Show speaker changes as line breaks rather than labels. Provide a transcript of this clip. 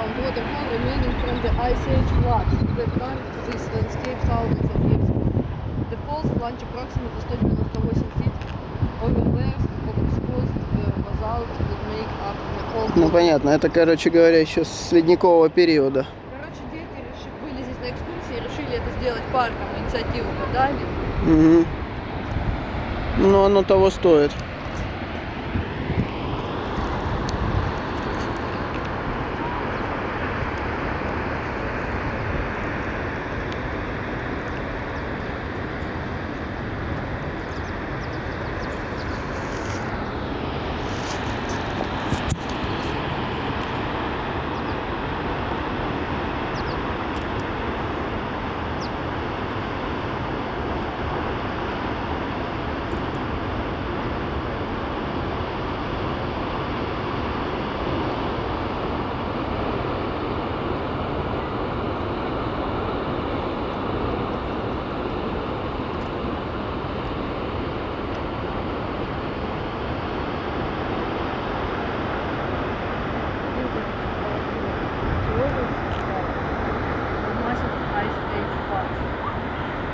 around waterfall remaining from the Ice Age floods that marked this landscape thousands of years ago. The falls plunge approximately 198 feet over layers of exposed basalt that make up the old.
Ну понятно, это, короче говоря, еще с ледникового периода.
Короче, дети были здесь на экскурсии, решили это сделать парком, инициативу подали.
Угу. Ну, оно того стоит.